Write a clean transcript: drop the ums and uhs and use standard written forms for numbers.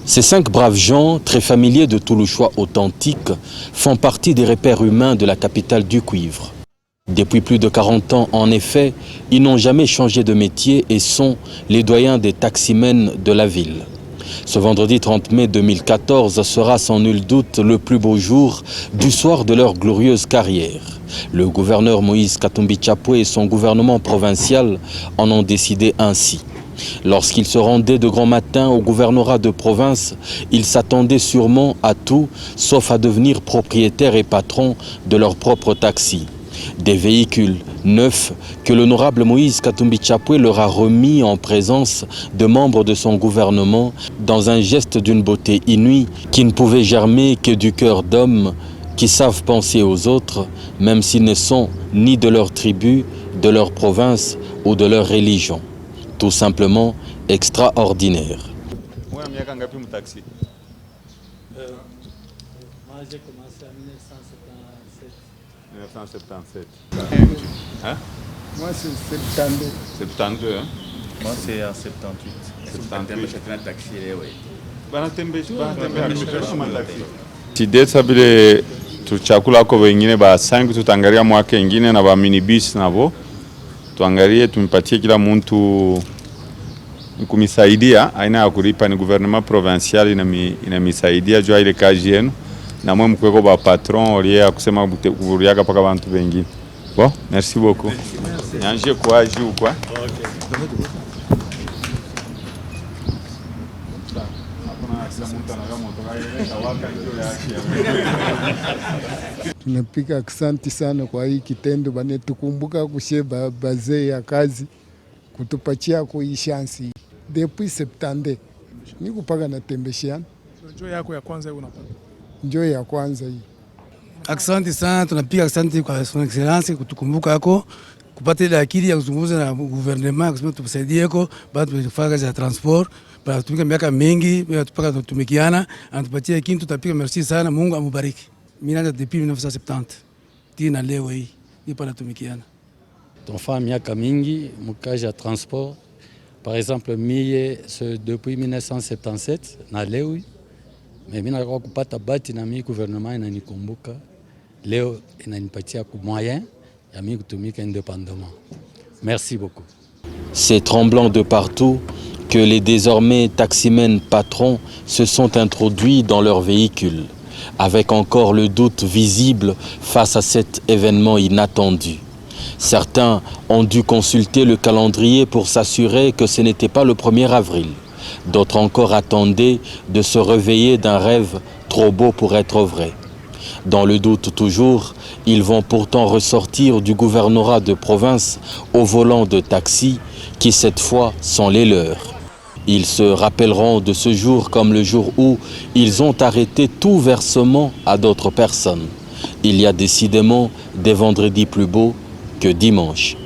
Ces 5 braves gens, très familiers de tout le choix authentique, font partie des repères humains de la capitale du cuivre. Depuis plus de 40 ans, en effet, ils n'ont jamais changé de métier et sont les doyens des taximens de la ville. Ce vendredi 30 mai 2014 sera sans nul doute le plus beau jour du soir de leur glorieuse carrière. Le gouverneur Moïse Katumbi Chapwe et son gouvernement provincial en ont décidé ainsi. Lorsqu'ils se rendaient de grand matin au gouvernorat de province, ils s'attendaient sûrement à tout, sauf à devenir propriétaires et patrons de leur propre taxi. Des véhicules neufs que l'honorable Moïse Katumbi Chapwe leur a remis en présence de membres de son gouvernement dans un geste d'une beauté inouïe qui ne pouvait germer que du cœur d'hommes qui savent penser aux autres, même s'ils ne sont ni de leur tribu, de leur province ou de leur religion. Tout simplement extraordinaire. Moi, j'ai commencé en 1977. 1977. Hein? Moi, c'est 72. 72, hein? Moi, c'est en 78. 78. Tidesa bile tuchakula kwa wengine ba 5 tutaangalia mwaka ingine na ba minibus navo. Tuangalie tumpatie kila mtu kumisaidia aina ya kulipa ni gouvernement provincial inamisaidia jua ile kazi yenu na mwe mkweko ba patron olia kusema kuvuliaga paka bantu wengine. Bon, merci beaucoup. Yanje kwa juu kwa. Tunapika asante sana kwa hii kitendo banetukumbuka kusheba bazee ya kazi kutupatia hii shansi. Depuis 70 niko paka natembeshiana. Njoo yako ya kwanza unapata. Njoo ya kwanza hii. Asante sana, tunapiga asante kwa Son Excellence kutukumbuka hako kupata ile akili ya kuzungumza na gouvernement kusema tusaidie hako baada ya kufanya kazi ya transport. Para tumika miaka mingi, tupaka tutumikiana, anatupatia kintu tutapiga merci sana, Mungu amubariki. Mimi naanza depuis 1970. Tina leo hii nipo natumikiana. Tunafanya miaka mingi mkazi ya transport. Par exemple, mie depuis 1977 na leo hii. Mimi nataka kupata bati na mimi gouvernement inanikumbuka. Leo inanipatia ku moyen ya mimi kutumika indépendamment. Merci beaucoup. C'est tremblant de partout que les désormais taximens patrons se sont introduits dans leur véhicule, avec encore le doute visible face à cet événement inattendu. Certains ont dû consulter le calendrier pour s'assurer que ce n'était pas le 1er avril. D'autres encore attendaient de se réveiller d'un rêve trop beau pour être vrai. Dans le doute toujours, ils vont pourtant ressortir du gouvernorat de province au volant de taxi qui cette fois sont les leurs. Ils se rappelleront de ce jour comme le jour où ils ont arrêté tout versement à d'autres personnes. Il y a décidément des vendredis plus beaux que dimanche.